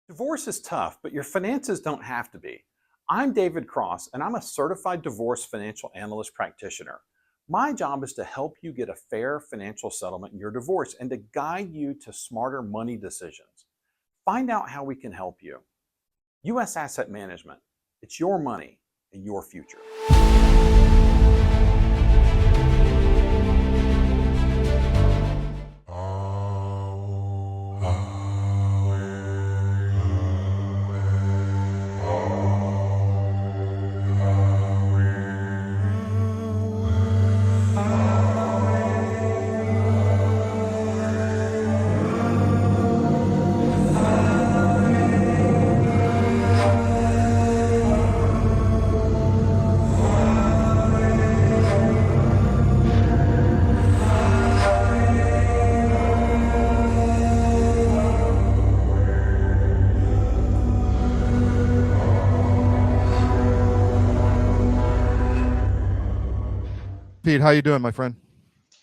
Divorce is tough, but your finances don't have to be. I'm David Cross, and I'm a certified divorce financial analyst practitioner. My job is to help you get a fair financial settlement in your divorce and to guide you to smarter money decisions. Find out how we can help you. U.S. Asset Management. It's your money and your future. Pete, how you doing, my friend?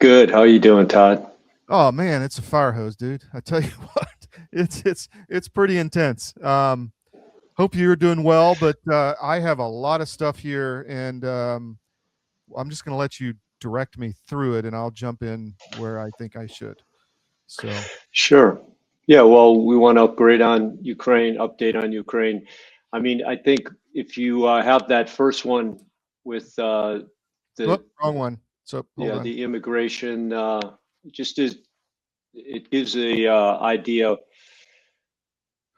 Good. How are you doing, Todd? Oh man, it's a fire hose, dude. I tell you what, it's pretty intense. Hope you're doing well, but I have a lot of stuff here, and I'm just going to let you direct me through it, and I'll jump in where I think I should. So Sure. Yeah, well, we want to update on Ukraine. I mean, I think if you have that first one with the wrong one. So hold on. the immigration, just as it gives a idea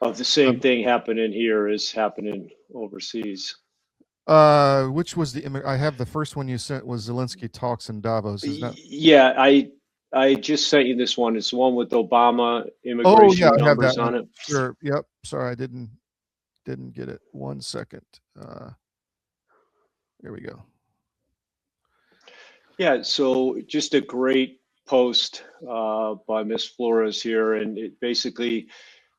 of the same thing happening here is happening overseas. Which was I have the first one you sent was Zelensky talks in Davos. Is that? Yeah, I just sent you this one. It's the one with Obama immigration Oh yeah, I have numbers that on one. it. Sure. Yep. Sorry, I didn't get it. 1 second. There we go. Yeah, so just a great post by Miss Flores here, and it basically,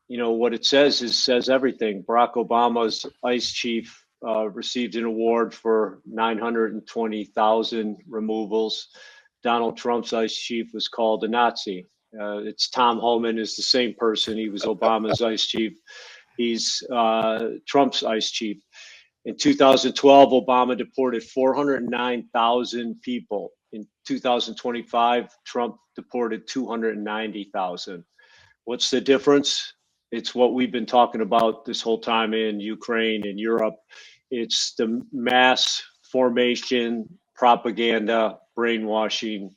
what it says everything. Barack Obama's ICE chief received an award for 920,000 removals. Donald Trump's ICE chief was called a Nazi. It's Tom Homan is the same person. He was Obama's ICE chief. He's Trump's ICE chief. In 2012, Obama deported 409,000 people. In 2025, Trump deported 290,000. What's the difference? It's what we've been talking about this whole time in Ukraine and Europe. It's the mass formation, propaganda, brainwashing.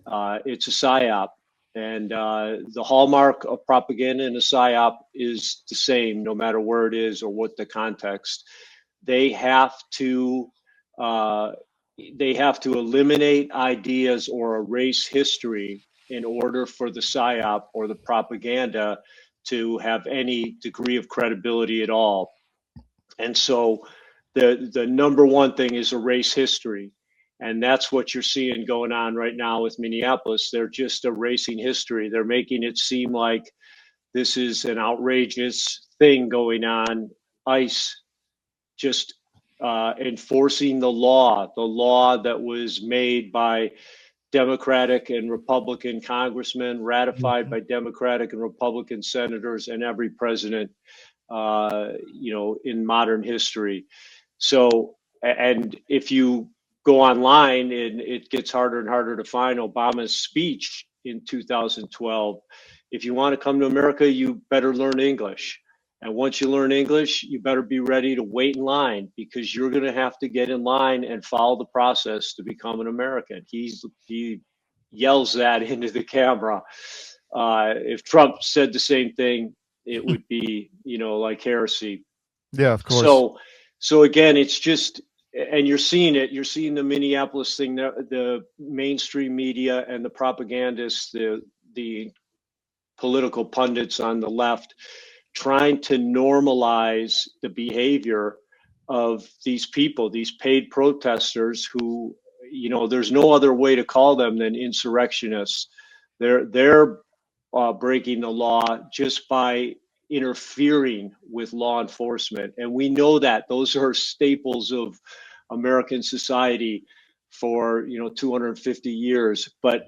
It's a psyop. And the hallmark of propaganda in a psyop is the same, no matter where it is or what the context. They have to eliminate ideas or erase history in order for the psyop or the propaganda to have any degree of credibility at all. And so the number one thing is erase history. And that's what you're seeing going on right now with Minneapolis. They're just erasing history. They're making it seem like this is an outrageous thing going on. ICE just enforcing the law that was made by Democratic and Republican congressmen, ratified by Democratic and Republican senators, and every president, in modern history. So, and if you go online, and it gets harder and harder to find Obama's speech in 2012. If you want to come to America, you better learn English. And once you learn English, you better be ready to wait in line because you're going to have to get in line and follow the process to become an American. He yells that into the camera. If Trump said the same thing, it would be, like heresy. Yeah, of course. So again, it's just, and you're seeing it. You're seeing the Minneapolis thing, the mainstream media and the propagandists, the political pundits on the left, trying to normalize the behavior of these people, these paid protesters who, there's no other way to call them than insurrectionists. They're breaking the law just by interfering with law enforcement. And we know that those are staples of American society for, 250 years. But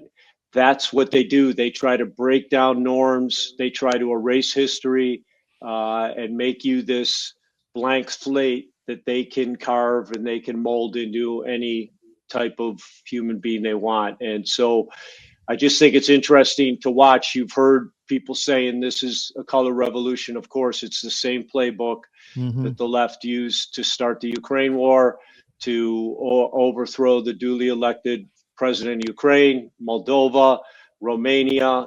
that's what they do. They try to break down norms. They try to erase history. and make you this blank slate that they can carve and they can mold into any type of human being they want. And so I just think it's interesting to watch. You've heard people saying this is a color revolution. Of course, it's the same playbook that the left used to start the Ukraine war, to overthrow the duly elected president of Ukraine, Moldova, Romania,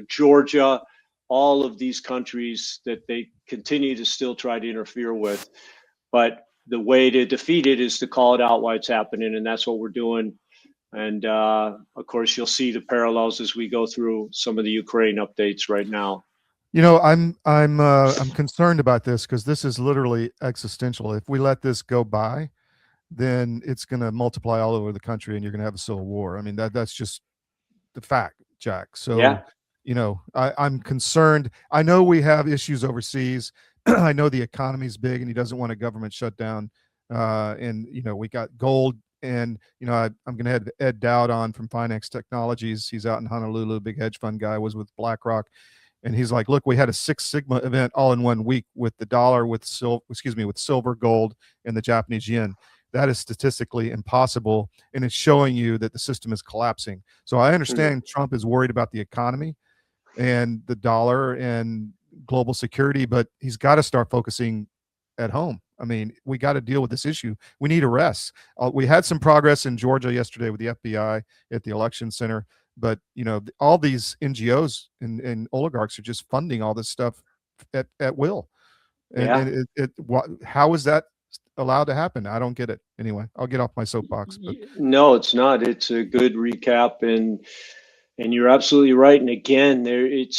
Georgia, all of these countries that they continue to still try to interfere with. But the way to defeat it is to call it out why it's happening, and that's what we're doing. And of course, you'll see the parallels as we go through some of the Ukraine updates right now. You know, I'm concerned about this because this is literally existential. If we let this go by, then it's going to multiply all over the country, and you're going to have a civil war. I mean, that's just the fact, Jack. So, Yeah. you know, I'm concerned. I know we have issues overseas. I know the economy's big, and he doesn't want a government shutdown. And you know, we got gold. And, you know, I'm going to have Ed Dowd on from Finance Technologies. He's out in Honolulu, big hedge fund guy, was with BlackRock. And he's like, look, we had a Six Sigma event all in 1 week with the dollar, with silver, gold, and the Japanese yen. That is statistically impossible. And it's showing you that the system is collapsing. So I understand Trump is worried about the economy and the dollar and global security, but he's got to start focusing at home. I mean, we got to deal with this issue. We need arrests. We had some progress in Georgia yesterday with the FBI at the election center, but you know, all these NGOs and oligarchs are just funding all this stuff at will. And how is that allowed to happen? I don't get it. Anyway, I'll get off my soapbox. But. No, it's not. It's a good recap, and you're absolutely right. And again,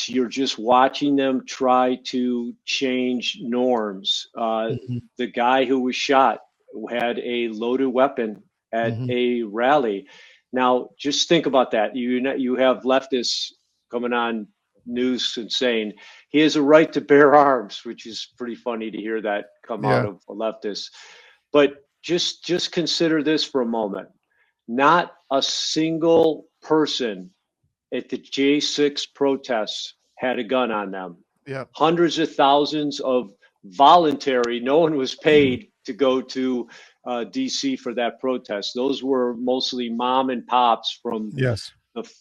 you're just watching them try to change norms. The guy who was shot had a loaded weapon at a rally. Now, just think about that. You have leftists coming on news and saying he has a right to bear arms, which is pretty funny to hear that come out of a leftist. But just consider this for a moment. Not a single person at the J6 protests had a gun on them. Yeah. Hundreds of thousands of voluntary, no one was paid to go to DC for that protest. Those were mostly mom and pops from the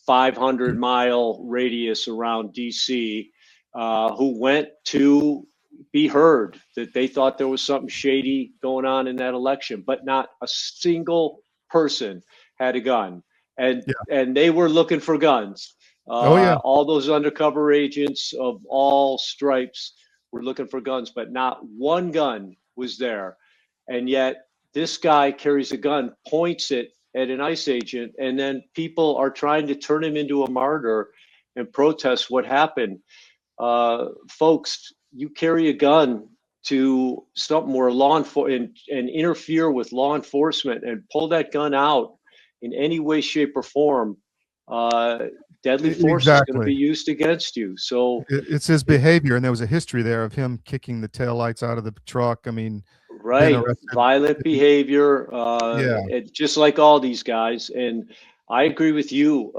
500-mile radius around DC who went to be heard, that they thought there was something shady going on in that election, but not a single person had a gun. And they were looking for guns. All those undercover agents of all stripes were looking for guns, but not one gun was there. And yet this guy carries a gun, points it at an ICE agent, and then people are trying to turn him into a martyr and protest what happened. Folks, you carry a gun to something where law enforcement and interfere with law enforcement and pull that gun out in any way, shape, or form, deadly force is going to be used against you. So it's his behavior, and there was a history there of him kicking the taillights out of the truck. I mean, violent behavior, just like all these guys. And I agree with you.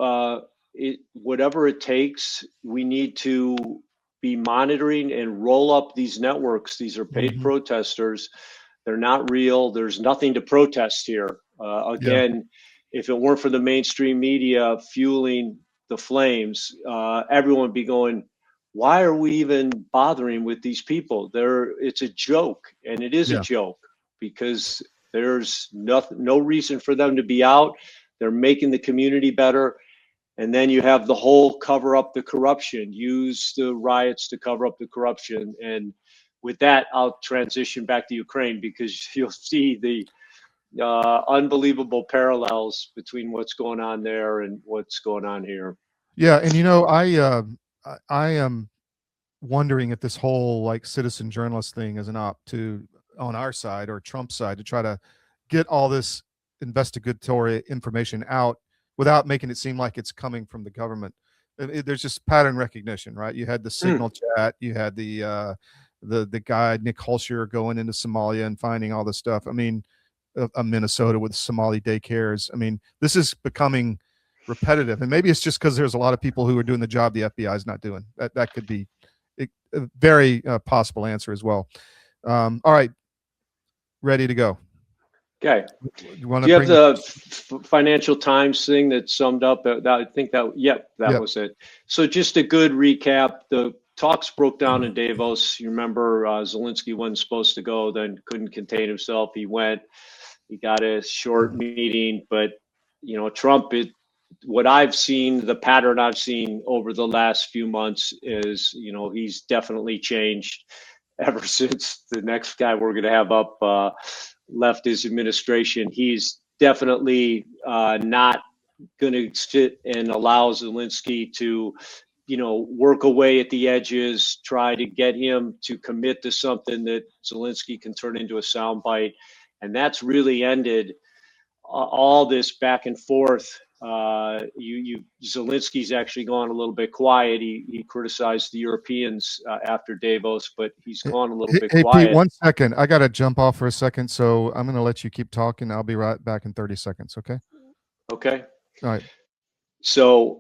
Whatever it takes, we need to be monitoring and roll up these networks. These are paid protesters. They're not real. There's nothing to protest here. If it weren't for the mainstream media fueling the flames, everyone would be going, why are we even bothering with these people? It's a joke, and it is a joke because there's no reason for them to be out. They're making the community better. And then you have the whole cover up the corruption, use the riots to cover up the corruption. And with that, I'll transition back to Ukraine because you'll see the unbelievable parallels between what's going on there and what's going on here. Yeah, and you know, I am wondering if this whole like citizen journalist thing is an op on our side or Trump's side to try to get all this investigatory information out without making it seem like it's coming from the government. There's just pattern recognition, right? You had the Signal chat, you had the guy Nick Holscher going into Somalia and finding all this stuff. I mean, Minnesota with Somali daycares. I mean, this is becoming repetitive, and maybe it's just because there's a lot of people who are doing the job the FBI is not doing. That could be a very possible answer as well. All right, ready to go. Okay. You want Do to you have bring the Financial Times thing that summed up I think that, yep, that Yep. was it. So just a good recap. The talks broke down in Davos. You remember Zelensky wasn't supposed to go, then couldn't contain himself. He went. He got a short meeting, but Trump. What I've seen, the pattern I've seen over the last few months is, he's definitely changed ever since the next guy we're going to have up left his administration. He's definitely not going to sit and allow Zelensky to, work away at the edges, try to get him to commit to something that Zelensky can turn into a soundbite. And that's really ended all this back and forth. Zelensky's actually gone a little bit quiet. He criticized the Europeans after Davos, but he's gone a little bit Hey, quiet. Pete, 1 second. I got to jump off for a second, so I'm going to let you keep talking. I'll be right back in 30 seconds, okay? Okay. All right. So,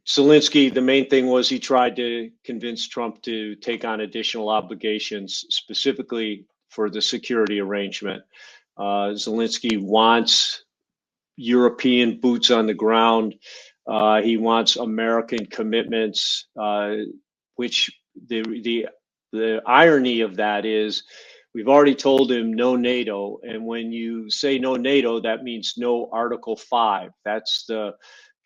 Zelensky, the main thing was he tried to convince Trump to take on additional obligations, specifically for the security arrangement. Zelensky wants European boots on the ground. He wants American commitments, which the irony of that is we've already told him no NATO. And when you say no NATO, that means no Article 5. That's the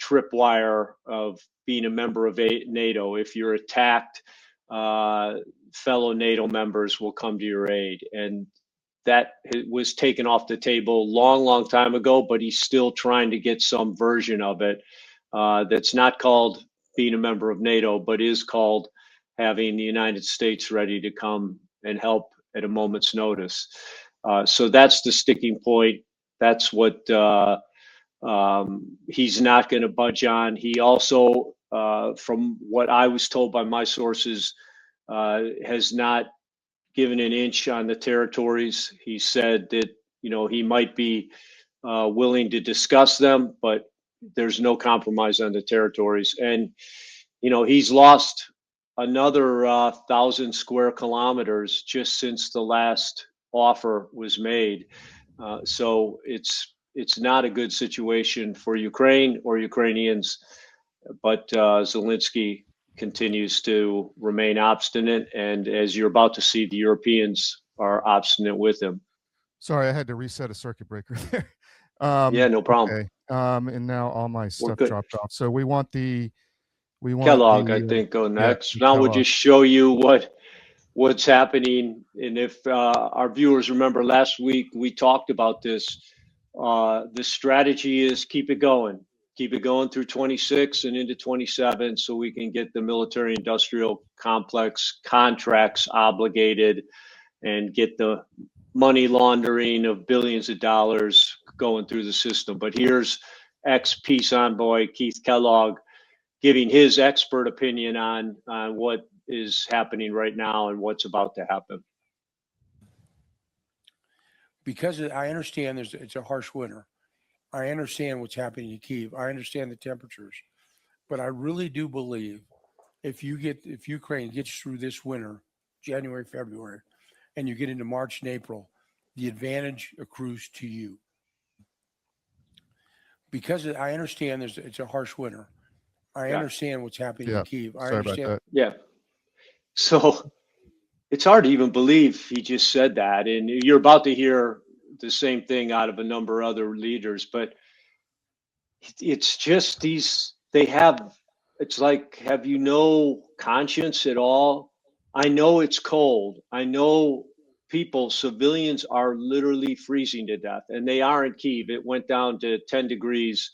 tripwire of being a member of NATO. If you're attacked, fellow NATO members will come to your aid. And that was taken off the table long time ago, but he's still trying to get some version of it that's not called being a member of NATO, but is called having the United States ready to come and help at a moment's notice. So that's the sticking point. That's what he's not going to budge on. He also, from what I was told by my sources, has not given an inch on the territories. He said that, he might be willing to discuss them, but there's no compromise on the territories. And, he's lost another 1,000 square kilometers just since the last offer was made. So it's not a good situation for Ukraine or Ukrainians, but Zelensky continues to remain obstinate, and as you're about to see, the Europeans are obstinate with him. Sorry, I had to reset a circuit breaker there. Yeah, no problem. Okay. And now all my stuff dropped off. So we want Kellogg, I think, go next. Now we'll just show you what's happening. And if our viewers remember last week, we talked about this. The strategy is keep it going through 26 and into 27 so we can get the military industrial complex contracts obligated and get the money laundering of billions of dollars going through the system. But here's ex-peace envoy Keith Kellogg giving his expert opinion on what is happening right now and what's about to happen. Because I understand it's a harsh winter. I understand what's happening in Kyiv. I understand the temperatures, but I really do believe if Ukraine gets through this winter, January, February, and you get into March and April, the advantage accrues to you. Because I understand it's a harsh winter. I understand what's happening in Kyiv. I understand. Yeah. So it's hard to even believe he just said that. And you're about to hear the same thing out of a number of other leaders, but it's just it's like, have you no conscience at all? I know it's cold. I know civilians are literally freezing to death, and they are in Kyiv. It went down to 10 degrees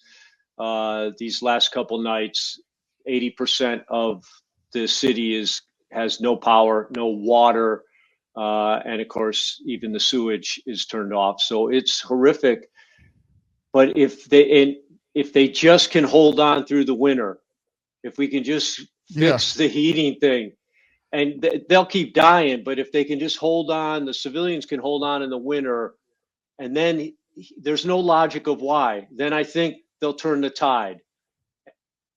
these last couple nights. 80% of the city has no power, no water, and of course, even the sewage is turned off. So it's horrific. But if they just can hold on through the winter, if we can just fix the heating thing, and they'll keep dying, but if they can just hold on, the civilians can hold on in the winter, and then there's no logic of why. Then I think they'll turn the tide.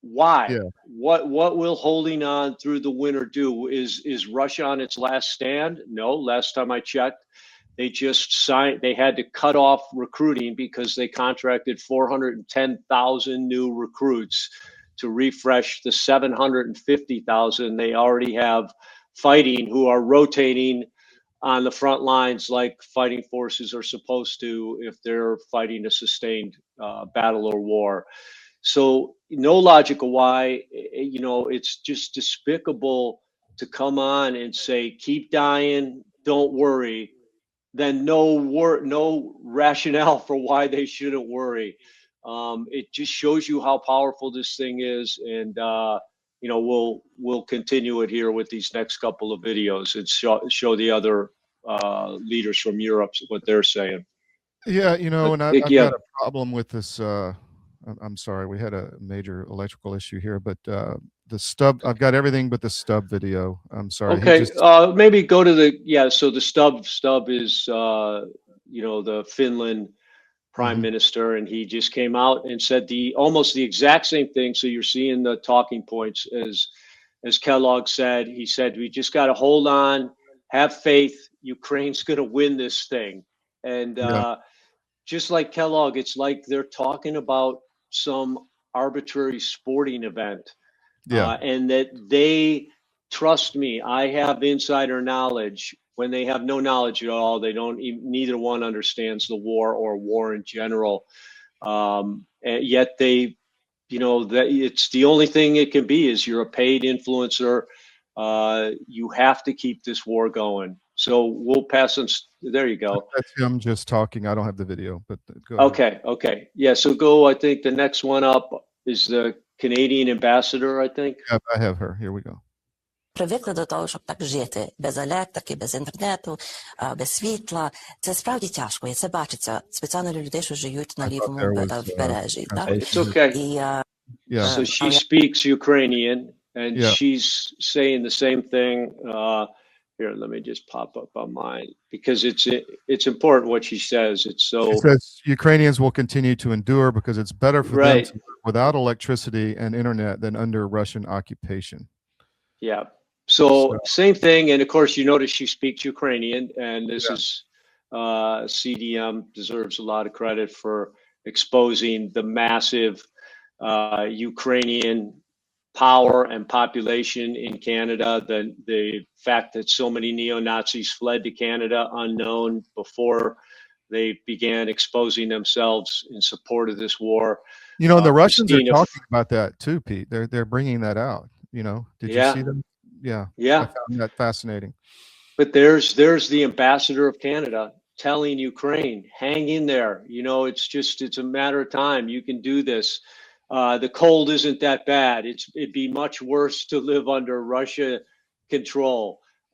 Why? Yeah. What will holding on through the winter do? Is Russia on its last stand? No. Last time I checked, they just signed. They had to cut off recruiting because they contracted 410,000 new recruits to refresh the 750,000 they already have fighting, who are rotating on the front lines like fighting forces are supposed to if they're fighting a sustained battle or war. So no logical why. It's just despicable to come on and say, keep dying, don't worry, then no rationale for why they shouldn't worry. It just shows you how powerful this thing is, and we'll continue it here with these next couple of videos and show the other leaders from Europe what they're saying. Yeah, But, and I've yeah, got a problem with this. I'm sorry, we had a major electrical issue here, but the stub, I've got everything but the stub video. I'm sorry. He okay. just, Maybe go to so the stub is the Finland prime Mhm. minister, and he just came out and said almost the exact same thing. So you're seeing the talking points as Kellogg said. He said we just got to hold on, have faith. Ukraine's going to win this thing, and Yeah, just like Kellogg, it's like they're talking about some arbitrary sporting event, yeah. and that they trust me. I have insider knowledge when they have no knowledge at all. They don't. Neither one understands the war or war in general. And yet they, that it's the only thing it can be is you're a paid influencer. You have to keep this war going. So we'll pass them. There you go. That's him just talking. I don't have the video, but go ahead. Okay. Yeah. So go. I think the next one up is the Canadian ambassador, I think. Yep, I have her. Here we go. Привикли до того, щоб так жити без електрики, без інтернету, без світла. Це справді тяжко, і це бачиться спеціально для людей, що живуть на I thought лівому there was бережі. Так? It's okay. І Yeah, So she speaks Ukrainian, and Yeah. she's saying the same thing. Here, let me just pop up on mine because it's important what she says. It's she so says Ukrainians will continue to endure because it's better for them right. to live without electricity and internet than under Russian occupation. Yeah. So same thing, and of course you notice she speaks Ukrainian, and this Yeah. is CDM deserves a lot of credit for exposing the massive Ukrainian power and population in Canada. The fact that so many neo-Nazis fled to Canada unknown before they began exposing themselves in support of this war. And the Russians are Christina, talking about that too, Pete. They're bringing that out. Did you see them? Yeah. Yeah. I found that fascinating. But there's the ambassador of Canada telling Ukraine, hang in there. It's a matter of time. You can do this. The cold isn't that bad. It'd be much worse to live under Russia control.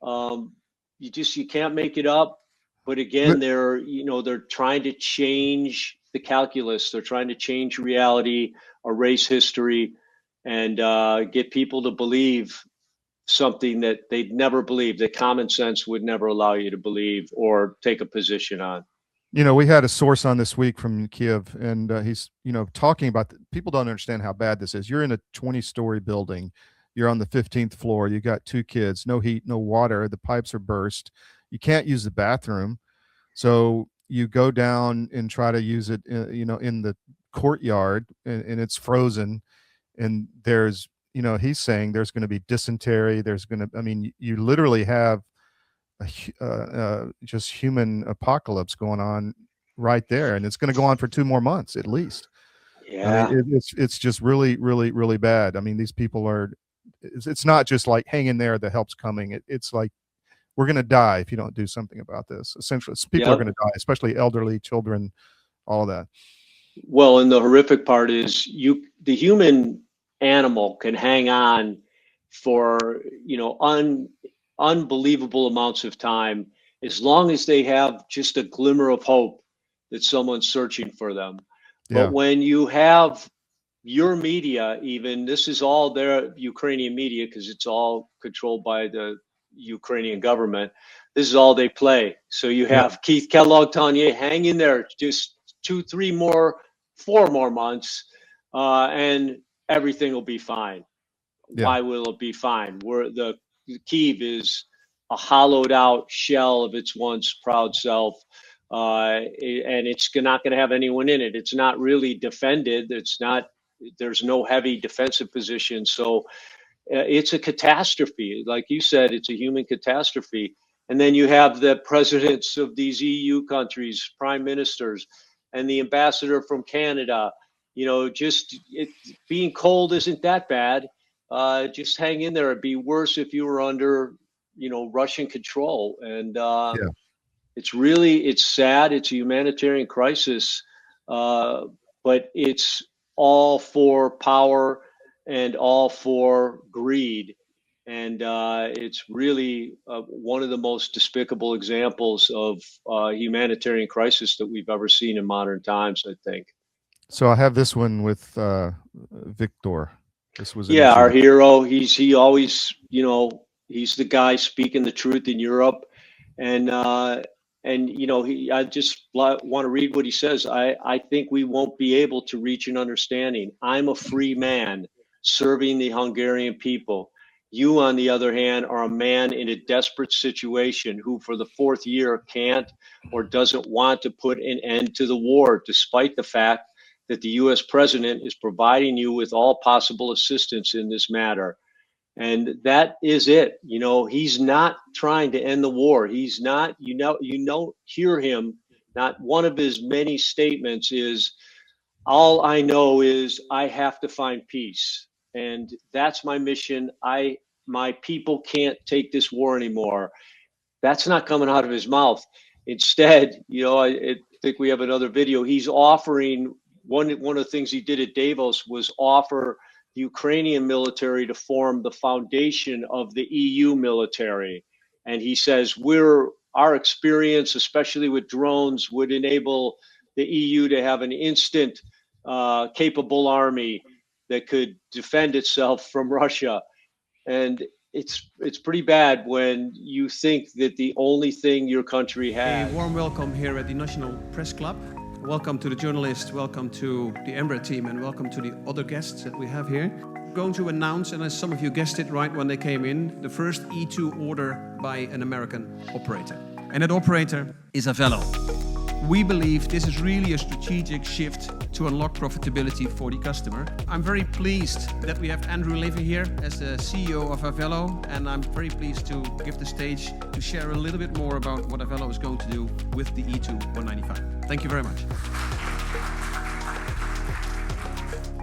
You can't make it up. But again, they're trying to change the calculus. They're trying to change reality, erase history, and get people to believe something that they'd never believe, that common sense would never allow you to believe or take a position on. We had a source on this week from Kiev, and he's, talking about people don't understand how bad this is. You're in a 20-story building. You're on the 15th floor. You got 2 kids, no heat, no water. The pipes are burst. You can't use the bathroom. So you go down and try to use it, in the courtyard, and it's frozen. And there's, he's saying there's going to be dysentery. You literally have just human apocalypse going on right there, and it's going to go on for 2 more months at least. Yeah. It's just really, really, really bad. These people are. It's not just like hang in there, the help's coming. It's like we're going to die if you don't do something about this. Essentially, people are going to die, especially elderly, children, all of that. Well, and the horrific part is the human animal can hang on for unbelievable amounts of time as long as they have just a glimmer of hope that someone's searching for them. Yeah. But when you have your media, even this is all their Ukrainian media because it's all controlled by the Ukrainian government. This is all they play. So you have Keith Kellogg telling you, hang in there, just 2, 3 more, 4 more months, and everything will be fine. Yeah. Why will it be fine? Where the Kyiv is a hollowed out shell of its once proud self, and it's not going to have anyone in it. It's not really defended. There's no heavy defensive position. So it's a catastrophe. Like you said, it's a human catastrophe. And then you have the presidents of these EU countries, prime ministers, and the ambassador from Canada. Being cold isn't that bad. Just hang in there. It'd be worse if you were under, Russian control. And Yeah. it's sad. It's a humanitarian crisis, but it's all for power and all for greed. And it's really one of the most despicable examples of humanitarian crisis that we've ever seen in modern times, I think. So I have this one with Victor. This was Yeah, our initiated. hero. He always, he's the guy speaking the truth in Europe, and I just want to read what he says. I think we won't be able to reach an understanding. I'm a free man serving the Hungarian people. You, on the other hand, are a man in a desperate situation who, for the fourth year, can't or doesn't want to put an end to the war, despite the fact that the U.S. president is providing you with all possible assistance in this matter. And that is it. He's not trying to end the war. He's not, hear him. Not one of his many statements is, all I know is I have to find peace. And that's my mission. My people can't take this war anymore. That's not coming out of his mouth. Instead, I think we have another video. He's offering one of the things he did at Davos was offer the Ukrainian military to form the foundation of the EU military. And he says our experience, especially with drones, would enable the EU to have an instant capable army that could defend itself from Russia. And it's pretty bad when you think that the only thing your country has. A warm welcome here at the National Press Club. Welcome to the journalists, welcome to the Embraer team, and welcome to the other guests that we have here. I'm going to announce, and as some of you guessed it right when they came in, the first E2 order by an American operator. And that operator is Avello. We believe this is really a strategic shift to unlock profitability for the customer. I'm very pleased that we have Andrew Levy here as the CEO of Avello, and I'm very pleased to give the stage to share a little bit more about what Avello is going to do with the E2 195. Thank you very much.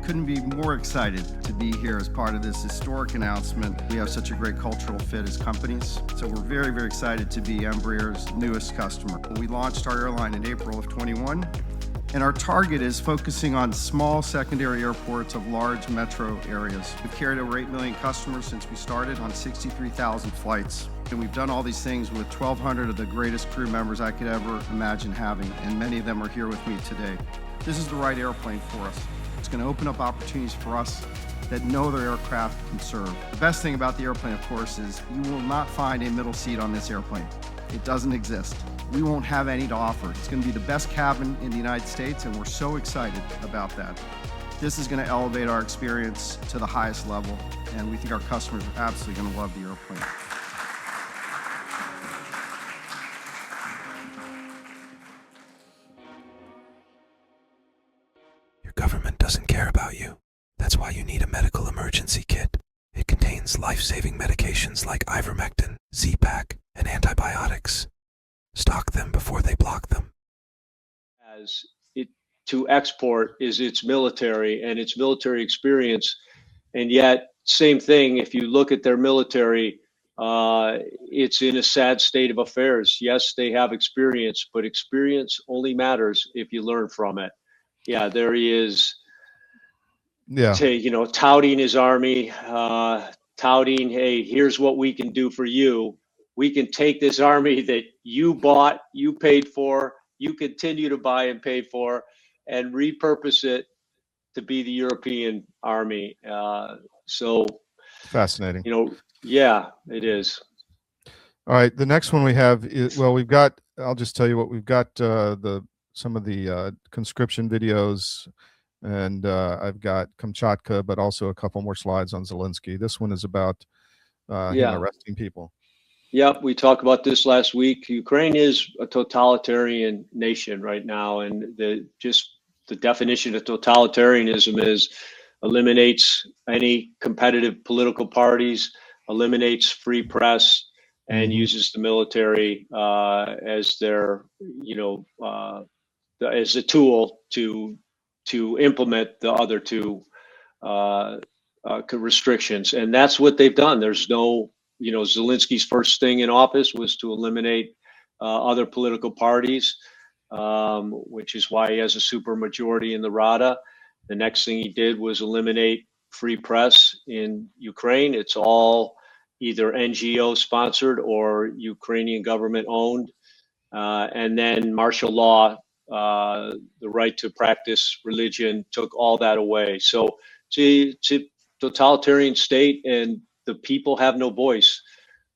Couldn't be more excited to be here as part of this historic announcement. We have such a great cultural fit as companies, so we're very, very excited to be Embraer's newest customer. We launched our airline in April of 21, and our target is focusing on small secondary airports of large metro areas. We've carried over 8 million customers since we started on 63,000 flights. And we've done all these things with 1,200 of the greatest crew members I could ever imagine having, and many of them are here with me today. This is the right airplane for us. It's going to open up opportunities for us that no other aircraft can serve. The best thing about the airplane, of course, is you will not find a middle seat on this airplane. It doesn't exist. We won't have any to offer. It's going to be the best cabin in the United States, and we're so excited about that. This is going to elevate our experience to the highest level, and we think our customers are absolutely going to love the airplane. Your government doesn't care about you. That's why you need a medical emergency kit. It contains life-saving medications like ivermectin, Z-Pak, and antibiotics. Stock them before they block them. As it to export is its military and its military experience, and yet same thing. If you look at their military, it's in a sad state of affairs. Yes, they have experience, but experience only matters if you learn from it. Yeah, there he is. Yeah. Touting his army, touting, hey, here's what we can do for you. We can take this army that you bought, you paid for, you continue to buy and pay for, and repurpose it to be the European army. So Fascinating. Yeah, it is. All right. The next one we have is, well, we've got, I'll just tell you what we've got, some of the conscription videos and I've got Kamchatka, but also a couple more slides on Zelensky. This one is about him Yeah. arresting people. Yep, we talked about this last week. Ukraine is a totalitarian nation right now, and the definition of totalitarianism is eliminates any competitive political parties, eliminates free press, and uses the military as their, as a tool to implement the other two restrictions, and that's what they've done. There's no, Zelensky's first thing in office was to eliminate other political parties, which is why he has a super majority in the Rada. The next thing he did was eliminate free press in Ukraine. It's all either NGO sponsored or Ukrainian government owned. And then martial law, the right to practice religion, took all that away. So it's a totalitarian state, and the people have no voice.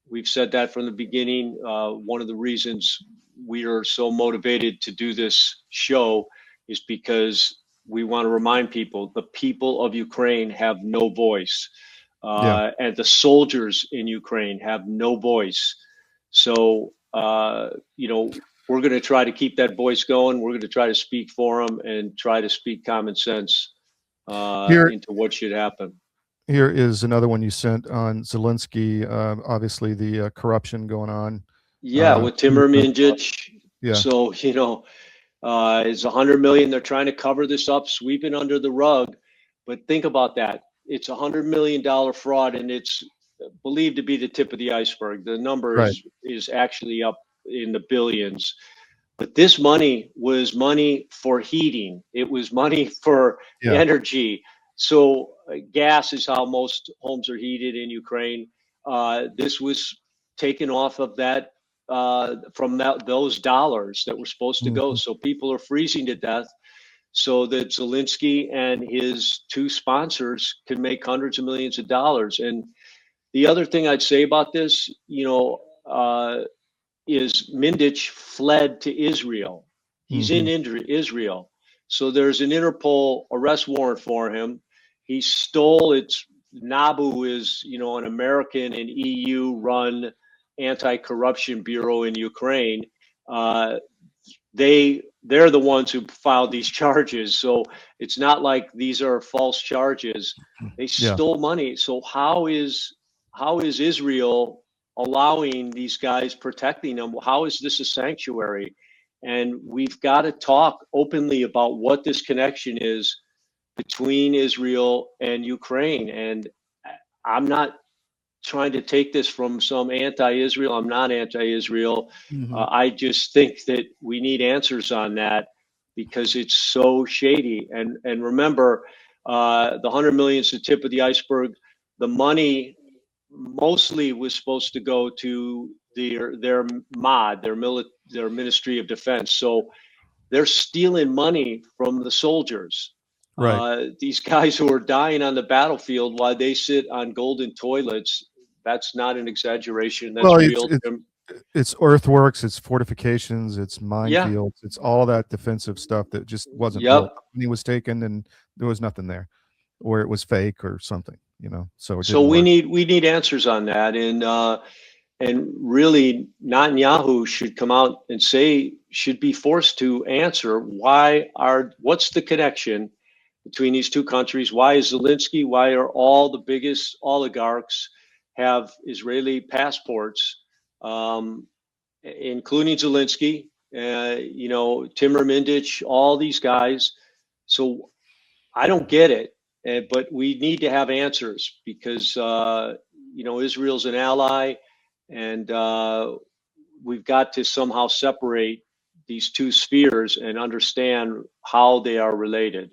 We've said that from the beginning. One of the reasons we are so motivated to do this show is because we want to remind people the people of Ukraine have no voice, and the soldiers in Ukraine have no voice. So, we're going to try to keep that voice going. We're going to try to speak for them and try to speak common sense into what should happen. Here is another one you sent on Zelensky. Obviously, the corruption going on. Yeah, with Timur Minjic. Yeah. So, it's $100 million. They're trying to cover this up, sweep it under the rug. But think about that. It's $100 million fraud, and it's believed to be the tip of the iceberg. The number is actually up in the billions. But this money was money for heating. It was money for energy. So gas is how most homes are heated in Ukraine. This was taken off of that from those dollars that were supposed to go. So people are freezing to death so that Zelensky and his two sponsors can make hundreds of millions of dollars. And the other thing I'd say about this, is Mindic fled to Israel. He's in Israel. So there's an Interpol arrest warrant for him. He stole NABU is, an American and EU run anti-corruption bureau in Ukraine. They're the ones who filed these charges. So it's not like these are false charges. They stole money. So how is Israel allowing these guys, protecting them? How is this a sanctuary? And we've got to talk openly about what this connection is between Israel and Ukraine. And I'm not trying to take this from some anti-Israel. I'm not anti-Israel. I just think that we need answers on that because it's so shady. And remember, the 100 million is the tip of the iceberg. The money mostly was supposed to go to their MOD, their Ministry of Defense. So they're stealing money from the soldiers. These guys who are dying on the battlefield while they sit on golden toilets. That's not an exaggeration. That's real. It's earthworks, it's fortifications, it's minefields, it's all that defensive stuff that just wasn't built. Money was taken and there was nothing there, or it was fake or something, So we need answers on that, and really Netanyahu should come out and should be forced to answer what's the connection between these two countries? Why is Zelensky? Why are all the biggest oligarchs have Israeli passports, including Zelensky, Timur Mindic, all these guys? So I don't get it, but we need to have answers because, Israel's an ally, and we've got to somehow separate these two spheres and understand how they are related.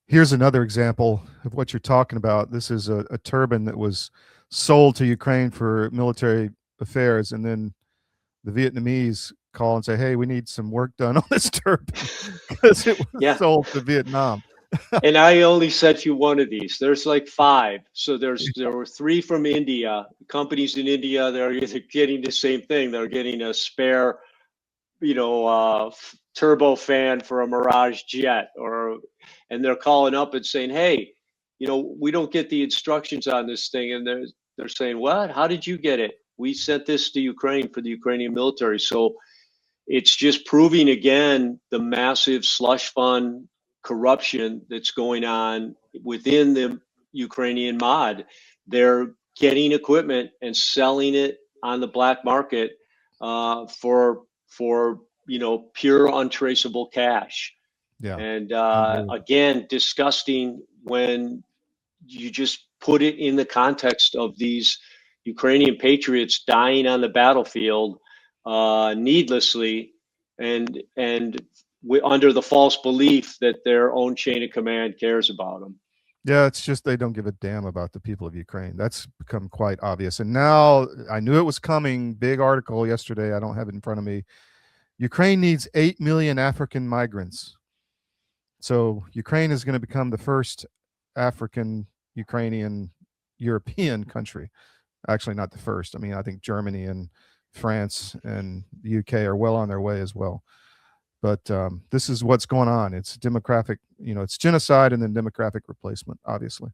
Here's another example of what you're talking about. This is a turban that was sold to Ukraine for military affairs, and then the Vietnamese call and say, hey, we need some work done on this turban because it was sold to Vietnam. And I only sent you one of these. There's like 5. So there were 3 from India. Companies in India, they're either getting the same thing. They're getting a spare, turbo fan for a Mirage jet, or and they're calling up and saying, hey, we don't get the instructions on this thing. And they're saying, what? How did you get it? We sent this to Ukraine for the Ukrainian military. So it's just proving again the massive slush fund corruption that's going on within the Ukrainian mod. They're getting equipment and selling it on the black market for pure untraceable cash. Yeah. And again, disgusting when you just put it in the context of these Ukrainian patriots dying on the battlefield needlessly, and under the false belief that their own chain of command cares about them. Yeah, it's just they don't give a damn about the people of Ukraine. That's become quite obvious. And now I knew it was coming. Big article yesterday. I don't have it in front of me. Ukraine needs 8 million African migrants. So Ukraine is going to become the first African, Ukrainian, European country. Actually, not the first. I mean, I think Germany and France and the UK are well on their way as well. But this is what's going on. It's demographic, it's genocide and then demographic replacement, obviously.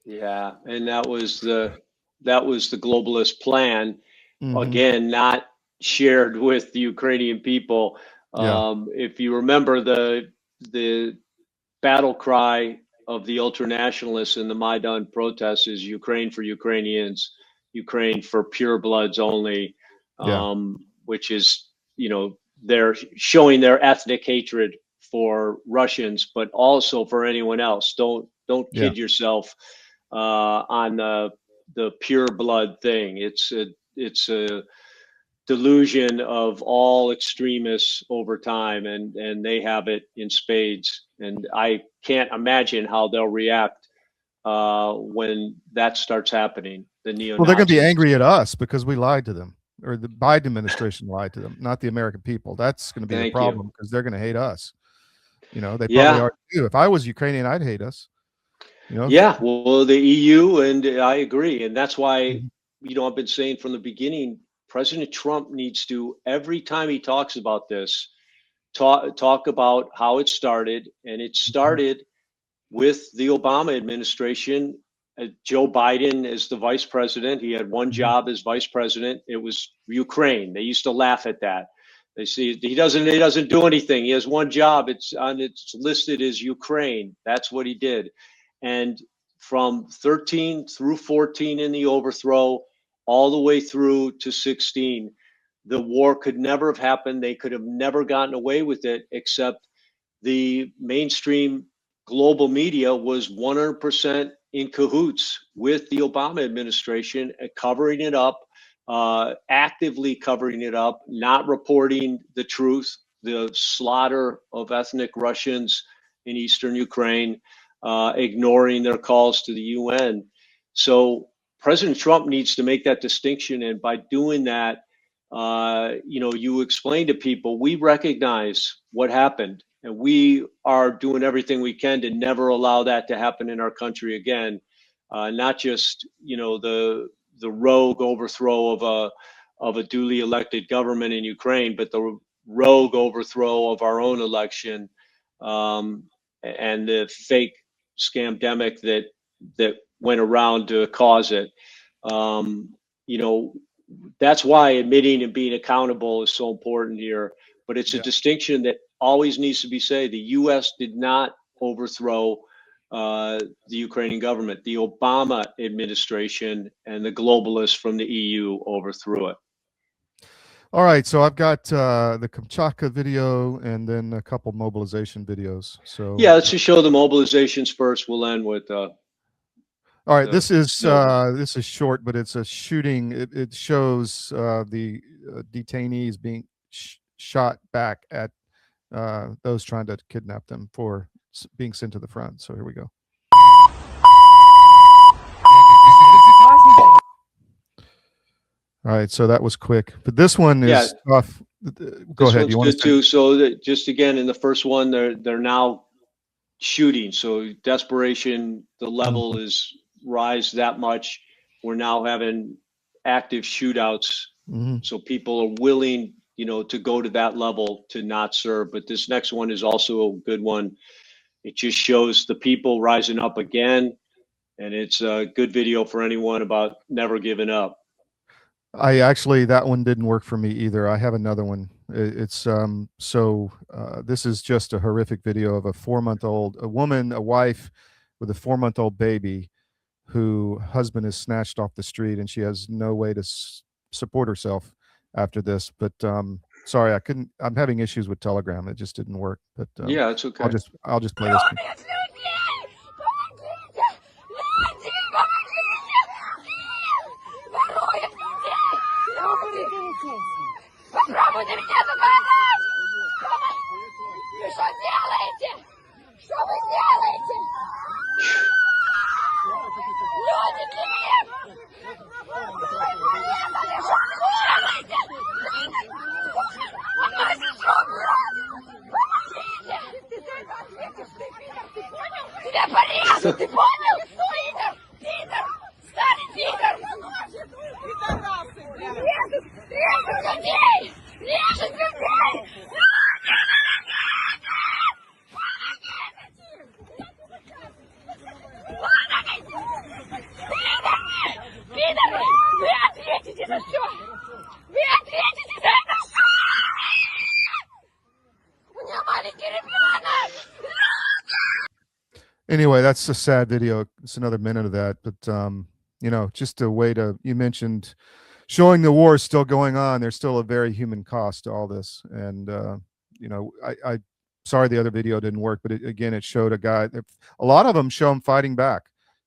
Yeah, and that was the globalist plan. Mm-hmm. Again, not shared with the Ukrainian people. If you remember the battle cry of the ultranationalists in the Maidan protests is Ukraine for Ukrainians, Ukraine for purebloods only, which is, they're showing their ethnic hatred for Russians, but also for anyone else. Don't kid yourself on the pure blood thing. It's a delusion of all extremists over time, and they have it in spades. And I can't imagine how they'll react when that starts happening. The neo-Nazis. Well, they're going to be angry at us because we lied to them, or the Biden administration lied to them, not the American people. That's going to be the problem because they're going to hate us. They probably already do. If I was Ukrainian, I'd hate us. Yeah, well, the EU, and I agree. And that's why, I've been saying from the beginning, President Trump needs to, every time he talks about this, talk about how it started. And it started with the Obama administration. Joe Biden as the vice president. He had one job as vice president. It was Ukraine. They used to laugh at that. They see he doesn't do anything. He has one job. It's listed as Ukraine. That's what he did. And from 13 through 14 in the overthrow, all the way through to 16, the war could never have happened. They could have never gotten away with it, except the mainstream global media was 100% in cahoots with the Obama administration and covering it up, actively covering it up, not reporting the truth, the slaughter of ethnic Russians in eastern Ukraine, ignoring their calls to the UN. So President Trump needs to make that distinction. And by doing that, you explain to people, we recognize what happened. And we are doing everything we can to never allow that to happen in our country again. Not just, the rogue overthrow of a duly elected government in Ukraine, but the rogue overthrow of our own election, and the fake scamdemic that went around to cause it. That's why admitting and being accountable is so important here. But it's a distinction that always needs to be said. The U.S. did not overthrow the Ukrainian government. The Obama administration and the globalists from the EU overthrew it. All right, so I've got the Kamchatka video and then a couple mobilization videos. So let's just show the mobilizations first. We'll end with. All right, this is short, but it's a shooting. It shows the detainees being shot back at those trying to kidnap them for being sent to the front. So here we go. All right, so that was quick, but this one is tough. Go ahead. You want to too? So just again, in the first one, they're now shooting. So desperation, the level is rise that much. We're now having active shootouts. So people are willing, to go to that level to not serve. But this next one is also a good one. it just shows the people rising up again. And it's a good video for anyone about never giving up. I actually, that one didn't work for me either. I have another one. This is just a horrific video of a woman, a wife with a 4-month-old baby, who husband is snatched off the street, and she has no way to support herself after this. But sorry, I'm having issues with Telegram. It just didn't work. But Yeah, it's okay. I'll just play this. Попробуйте меня забрать! Вы что делаете? Что вы делаете? Люди, нет! Приехали, что вы делаете? Помогите, что помогите! Ты понял? Тебя порежут, ты понял? Питер! Питер! Старый Питер! Пидорасы, блядь! Режут людей! Режут людей! Пидоры! Вы ответите за все! Вы ответите за это все! У меня маленький ребенок! Anyway, that's a sad video. It's another minute of that, but you know, just a way to, you mentioned showing the war is still going on. There's still a very human cost to all this. And you know, I sorry the other video didn't work, but it showed a guy, a lot of them show him fighting back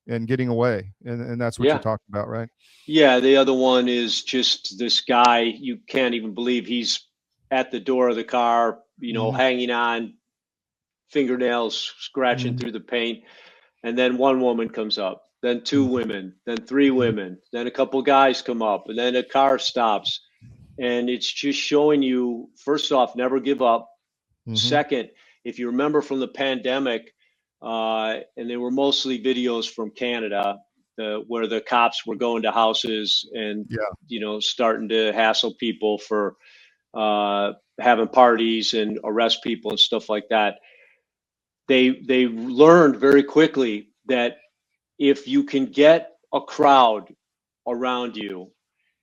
and getting away. And that's what you're talking about, right? Yeah, the other one is just this guy, you can't even believe he's at the door of the car, you know, hanging on, fingernails scratching through the paint. And then one woman comes up, then two women, then three women, then a couple guys come up, and then a car stops. And it's just showing you, first off, never give up. Second, if you remember from the pandemic, and they were mostly videos from Canada, where the cops were going to houses and, you know, starting to hassle people for having parties and arrest people and stuff like that. They learned very quickly that if you can get a crowd around you,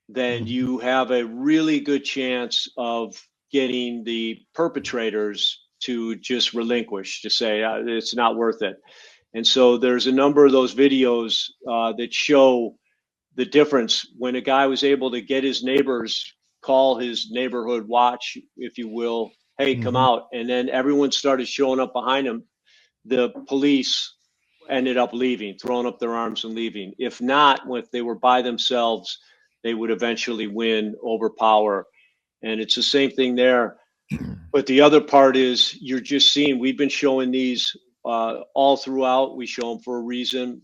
then you have a really good chance of getting the perpetrators to just relinquish, to say it's not worth it. And so there's a number of those videos that show the difference when a guy was able to get his neighbors, call his neighborhood watch, if you will, hey, come out. And then everyone started showing up behind him. The police ended up leaving, throwing up their arms and leaving. If not, if they were by themselves, they would eventually win, overpower. And it's the same thing there. But the other part is you're just seeing, we've been showing these all throughout. We show them for a reason.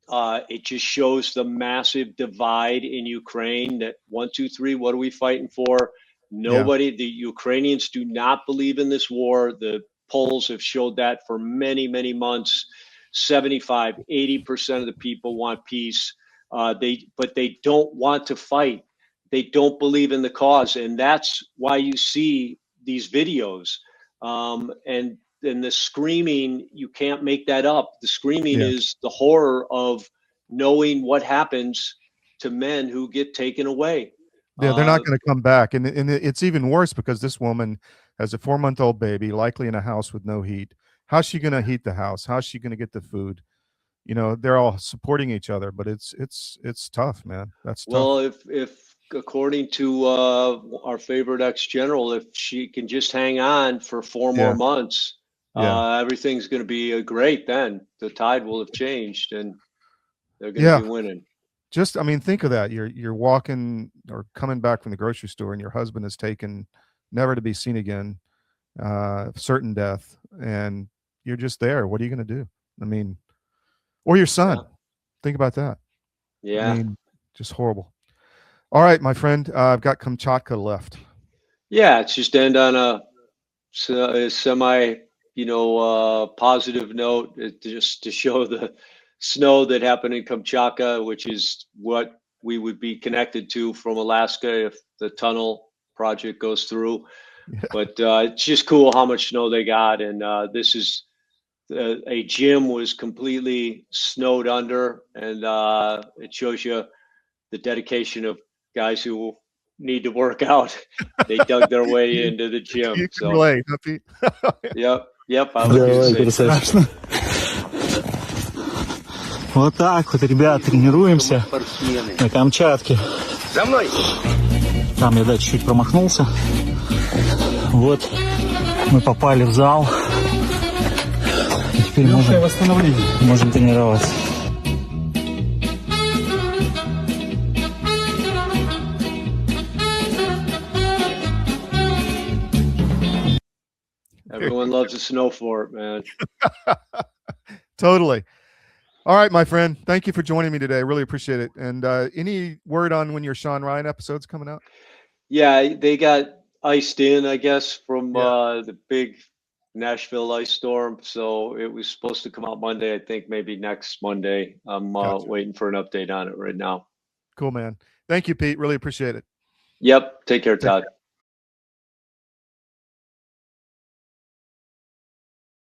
It just shows the massive divide in Ukraine that 1, 2, 3, what are we fighting for? Nobody, the Ukrainians do not believe in this war. The polls have showed that for many, many months. 75, 80% of the people want peace. But they don't want to fight. They don't believe in the cause. And that's why you see these videos. And the screaming, you can't make that up. The screaming is the horror of knowing what happens to men who get taken away. Yeah, they're not going to come back. And it's even worse because this woman has a 4-month-old baby, likely in a house with no heat. How's she going to heat the house? How's she going to get the food? You know, they're all supporting each other, but it's tough, man. That's tough. Well, if according to our favorite ex-general, if she can just hang on for 4 more months, everything's going to be great. Then the tide will have changed, and they're going to be winning. Just, I mean, think of that. You're walking or coming back from the grocery store, and your husband is taken, never to be seen again, certain death, and you're just there. What are you going to do? I mean, or your son. Think about that. Yeah. I mean, just horrible. All right, my friend, I've got Kamchatka left. Yeah, it's just end on a semi, positive note, just to show the snow that happened in Kamchatka, which is what we would be connected to from Alaska if the tunnel project goes through. But it's just cool how much snow they got, and this is a gym was completely snowed under, and it shows you the dedication of guys who need to work out. They dug their way into the gym. You can So, relate, huh, Pete? yep, I would do the same. Страшно. Вот так вот, ребят, тренируемся на Камчатке. За мной! Там я, да, чуть-чуть промахнулся. Вот, мы попали в зал. И теперь можем тренироваться. Everyone loves a snow fort, man. Totally. All right, my friend. Thank you for joining me today. I really appreciate it. And any word on when your Sean Ryan episode's coming out? Yeah, they got iced in, I guess, from the big Nashville ice storm. So it was supposed to come out Monday. I think maybe next Monday. I'm waiting for an update on it right now. Cool, man. Thank you, Pete. Really appreciate it. Yep. Take care, Todd.